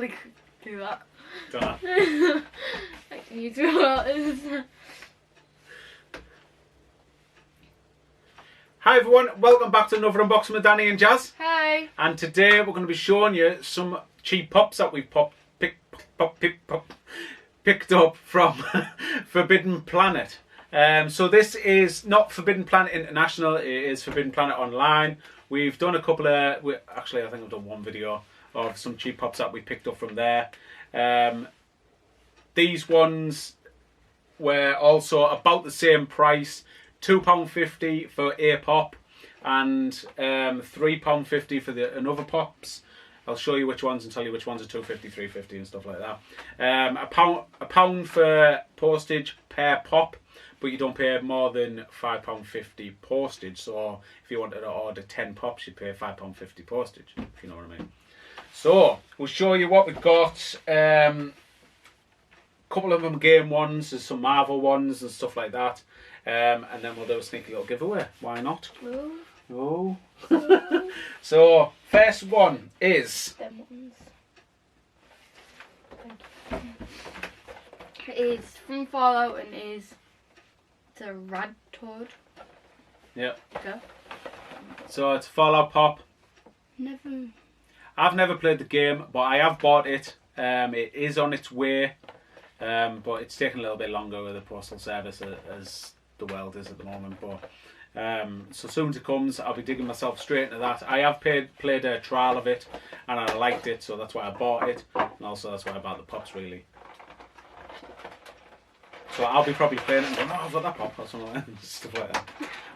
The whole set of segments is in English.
really do that. Dunno. Like, you do that. Hi everyone, welcome back to another unboxing with Danny and Jazz. Hi. And today we're going to be showing you some cheap pops that we've picked up from Forbidden Planet. So this is not Forbidden Planet International, it is Forbidden Planet Online. We've done a couple of, actually I think I've done one video of some cheap pops that we picked up from there. These ones were also about the same price. £2.50 for a pop and £3.50 for the another pops. I'll show you which ones and tell you which ones are 2.50, 3.50 and stuff like that. A pound for postage per pop, but you don't pay more than £5.50 postage. So if you wanted to order 10 pops, you'd pay £5.50 postage, if you know what I mean. So we'll show you what we've got. Couple of them game ones, there's some Marvel ones and stuff like that. And then we'll do a sneaky little giveaway. Why not? Oh. So, first one is... Them ones. It is from Fallout and it's a rad toad. Yep. Okay. So it's Fallout Pop. I've never played the game, but I have bought it. It is on its way. But it's taking a little bit longer with the postal service as the world is at the moment. But so soon as it comes, I'll be digging myself straight into that. I have played a trial of it and I liked it, so that's why I bought it, and also that's why I bought the pops really. So I'll be probably playing it and going, oh, I've got that pop or something and stuff like that.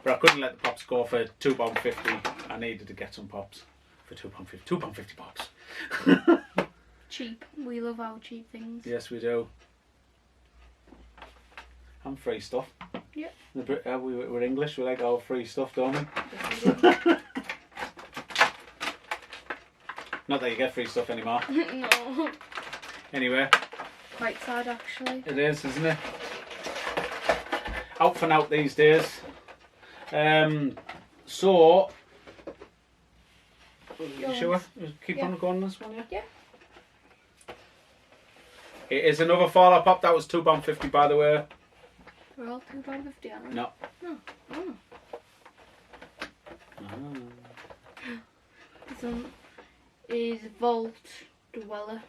But I couldn't let the pops go for £2.50. I needed to get some pops for £2.50. £2.50 pops. Cheap. We love our cheap things. Yes, we do. And free stuff. Yep. We're English, we like our free stuff, don't we? Yes, we do. Not that you get free stuff anymore. No. Anyway. Quite sad, actually. It is, isn't it? Out for out these days. So... You sure? Keep on going this one, yeah? Yeah. It is another Fallout Pop. That was £2.50 by the way. We're all £2.50, aren't we? No. No. Oh. Ah. This one is Vault Dweller.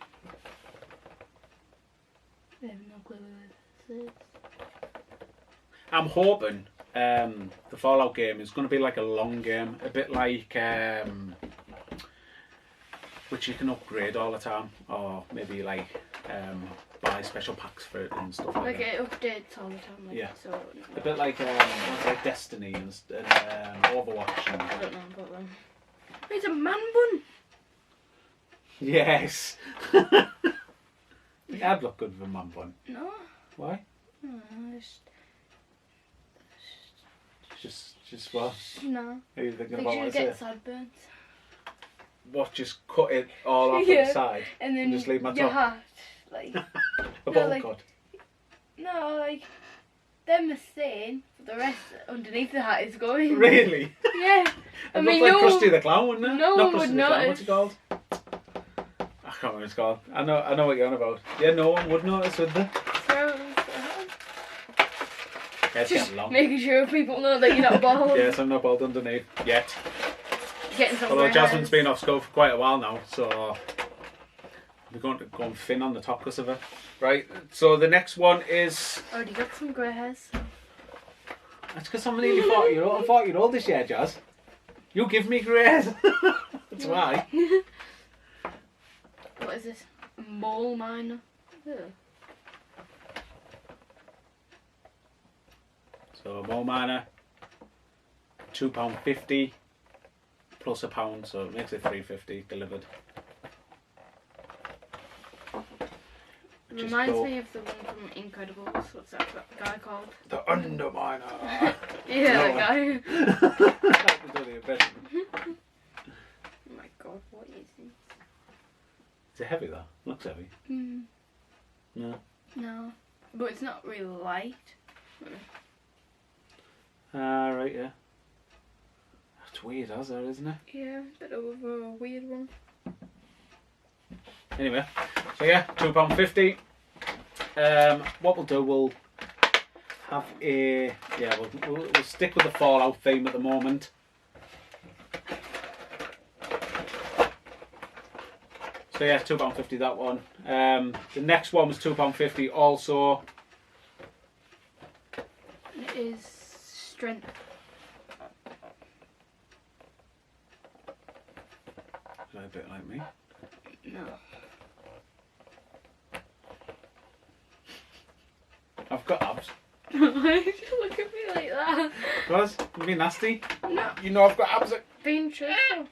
I have no clue what this is. I'm hoping the Fallout game is going to be like a long game. A bit like... which you can upgrade all the time. Or maybe like... buy special packs for it and stuff like that. It updates all the time. Like, yeah. So, a bit like Destiny and Overwatch. And... I don't know about them. It's a man bun. Yes. I'd look good with a man bun. No. Why? No, Just what? No. Are you thinking I about think what I you get say? sideburns. What? Just cut it all off Yeah. on the side And then just leave my your top? hat. Like, A no, bowl like- cut. no, like, them are staying, but the rest underneath the hat is going. Really? Yeah. It looked like Krusty the Clown, wouldn't it? no Not one Krusty would the Clown, what's notice. it called? I can't remember what it's called. I know what you're on about. Yeah, no one would notice, would they? Yeah, it's Just getting long. making sure people know that you're not bald. Yes, I'm not bald underneath yet. Getting some Although grey Jasmine's hairs. been off school for quite a while now, so we're going to go thin on the top because of her. Right, so the next one is... Already got some grey hairs. That's because I'm nearly 40 year old. I'm 40 year old this year, Jazz. You give me grey hairs. That's why. What is this? A mole miner. Ugh. So mole miner, £2.50 plus a pound, so it makes it £3.50 delivered. Which is Reminds cool. me of the one from Incredibles. What's that guy called? The Underminer. Yeah, that guy. That was only a bit. Oh my god, what is this? Is it heavy though? Looks heavy. Mm. No. No. But it's not really light. Right, yeah. That's weird, as there, isn't it? Yeah, bit of a weird one. Anyway, so yeah, £2.50. What we'll do, we'll have a we'll stick with the Fallout theme at the moment. So yeah, £2.50 that one. The next one was £2.50 also. It is strength. Is that a bit like me? No. I've got abs. Why did you look at me like that? Because you be nasty. No. You know I've got abs. Being truthful.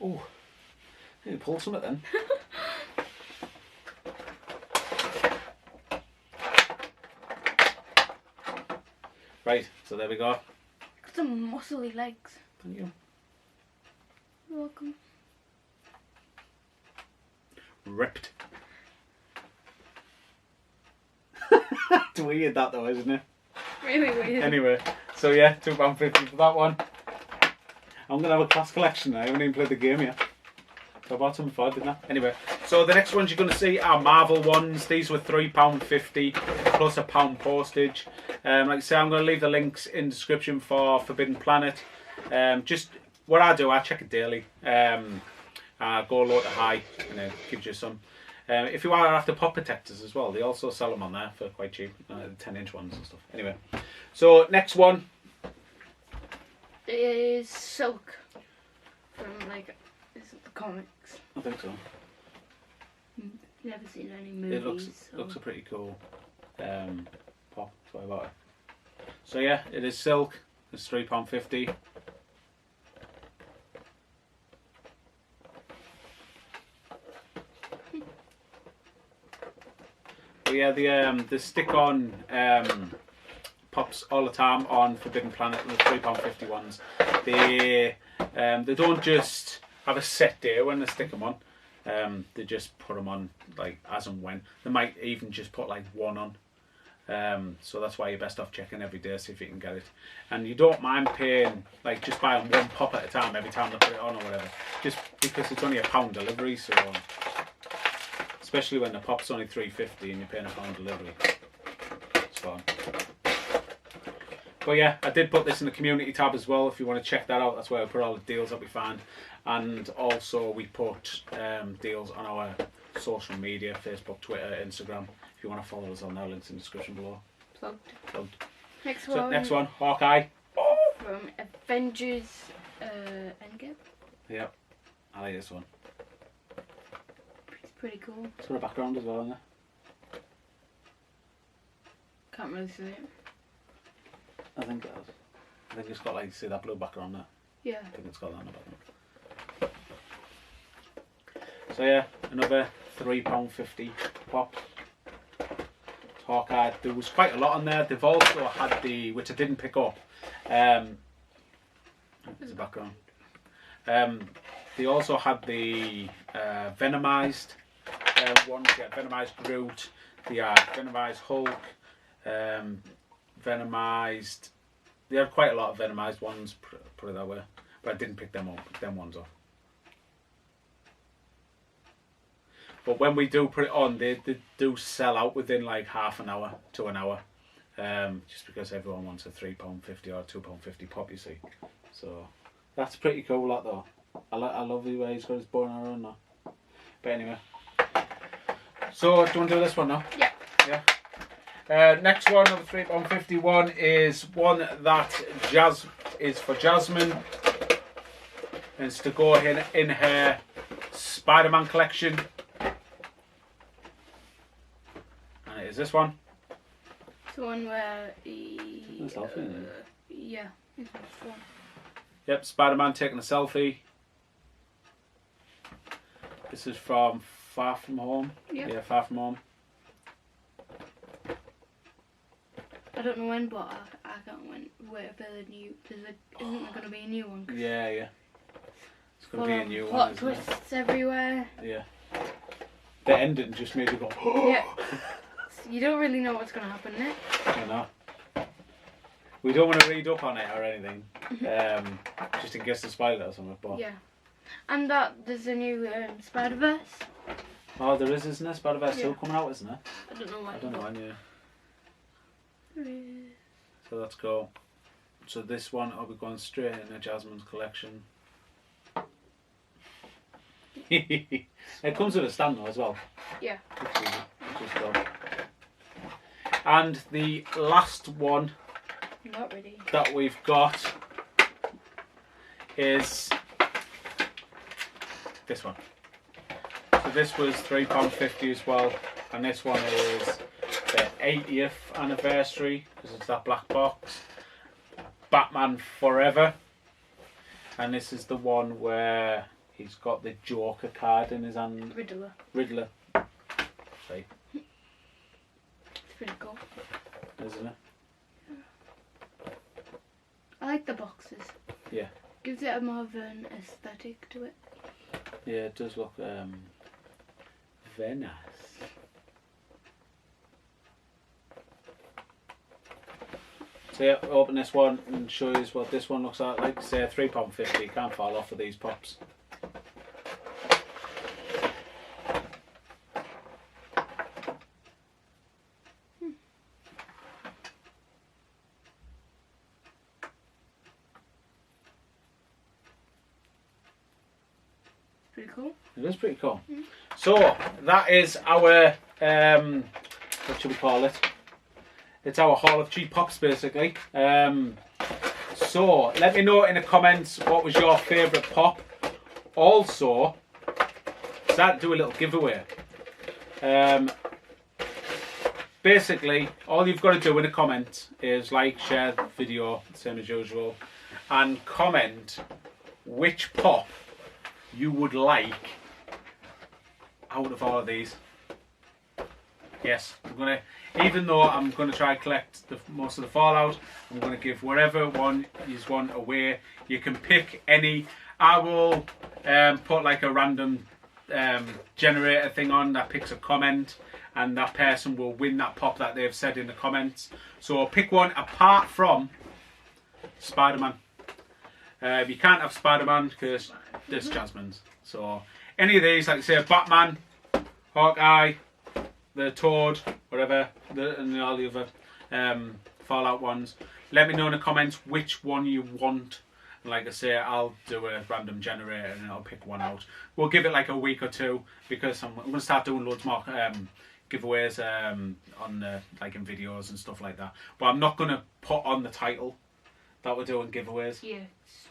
Oh, I need to pull something then. Right, so there we go. Got some muscly legs. Thank you. You're welcome. Ripped. It's weird that though, isn't it? Really weird. Anyway, so yeah, £2.50 for that one. I'm going to have a class collection now. I haven't even played the game yet. So I bought some before, didn't I? Anyway, so the next ones you're going to see are Marvel ones. These were £3.50 plus £1 postage. Like I say, I'm going to leave the links in the description for Forbidden Planet. Just what I do, I check it daily. Go low to high, and it gives you some. If you are after pop protectors as well, they also sell them on there for quite cheap, 10-inch ones and stuff. Anyway, so next one is Silk from is it the comics? I think so. Never seen any movies. It looks a pretty cool pop. So I bought it. So yeah, it is Silk. It's £3.50. But yeah, the stick-on pops all the time on Forbidden Planet, the £3.50 ones. They don't just have a set day when they stick them on. They just put them on like as and when. They might even just put like one on. So that's why you're best off checking every day, see if you can get it. And you don't mind paying, like just buying one pop at a time every time they put it on or whatever. Just because it's only £1 delivery, so especially when the pop's only £3.50 and you're paying £1 delivery. It's fine. But yeah, I did put this in the community tab as well if you want to check that out. That's where I put all the deals that we find. And also we put deals on our social media, Facebook, Twitter, Instagram. If you want to follow us on there, links in the description below. Plugged. Next So one. next one, Hawkeye. From Avengers Endgame. Yep, I like this one. It's pretty cool. It's got a background as well, isn't it? Can't really see it. I think it has. I think it's got like, see that blue background there? Yeah. I think it's got that in the background. So yeah, another £3.50 pop. It's Hawkeye. There was quite a lot on there. They've also had the, which I didn't pick up. There's a background. They also had the Venomized ones. Yeah, Venomized Groot. The Venomized Hulk. Venomized. They had quite a lot of Venomized ones, put it that way. But I didn't pick them ones up. But when we do put it on, they do sell out within like half an hour to an hour. Just because everyone wants a £3.50 or £2.50 pop, you see. So that's pretty cool, that though. I love the way he's got his bow and arrow on now. But anyway. So do you want to do this one now? Yeah. Yeah. Next one, another £3.50 one, is one that is for Jasmine. And it's to go in her Spider-Man collection. And it is this one. It's the one where he... Selfie, yeah, it's this one. Yep, Spider-Man taking a selfie. This is from Far From Home. Yep. Yeah, Far From Home. I don't know when, but I can't wait for the new. Isn't there going to be a new one? Yeah. It's going to be a new one. Plot Isn't it? twists everywhere. Yeah. The ending just made you go. Yeah. You don't really know what's going to happen next. I know. We don't want to read up on it or anything, just in case they spoil it or something. But yeah. And that there's a new Spider-Verse. Oh, there is, isn't there? Spider-Verse 2 coming out, isn't it? I don't know when. I don't know when, yeah. There is. So let's go. So this one I'll be going straight into Jasmine's collection. It comes with a stand though as well. Yeah. Which is good. And the last one Not ready. that we've got is this one. So this was £3.50 as well, and this one is the 80th anniversary because it's that black box. Batman Forever, and this is the one where he's got the Joker card in his hand. Riddler. Sorry. It's pretty cool. Isn't it? I like the boxes. Yeah. Gives it a more of an aesthetic to it. Yeah, it does look very nice. So yeah, open this one and show you what this one looks like. Like I say, £3.50. You can't fall off of these pops. Pretty cool. It is pretty cool. So that is our what should we call it? It's our haul of cheap pops basically. So let me know in the comments what was your favourite pop. Also, start to do a little giveaway. Basically, all you've got to do in the comments is like, share the video, same as usual, and comment which pop you would like out of all of these. Yes, I'm gonna, even though I'm gonna try and collect most of the Fallout, I'm gonna give whatever one you want away. You can pick any. I will put like a random generator thing on that picks a comment, and that person will win that pop that they've said in the comments. So pick one apart from Spider-Man. You can't have Spider-Man because there's Jasmine's. So any of these, like I say, Batman, Hawkeye, the Toad, whatever, and all the other Fallout ones. Let me know in the comments which one you want. And like I say, I'll do a random generator and I'll pick one out. We'll give it like a week or two because I'm going to start doing loads more giveaways on like in videos and stuff like that. But I'm not going to put on the title that we're doing giveaways. Yeah,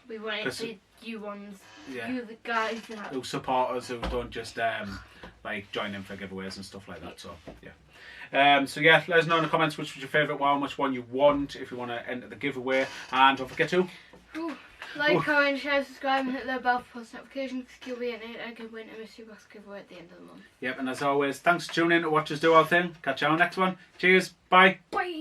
we want it to you ones. Yeah. You the guys that who support us, who don't just like join in for giveaways and stuff like that. So yeah. So yeah, let us know in the comments which was your favourite one, which one you want, if you want to enter the giveaway, and don't forget to like, comment, share, subscribe, and hit the bell for post notifications. You'll be in it. I can win a mystery box giveaway at the end of the month. Yep, and as always, thanks for tuning in to watch us do our thing. Catch you on the next one. Cheers. Bye. Bye.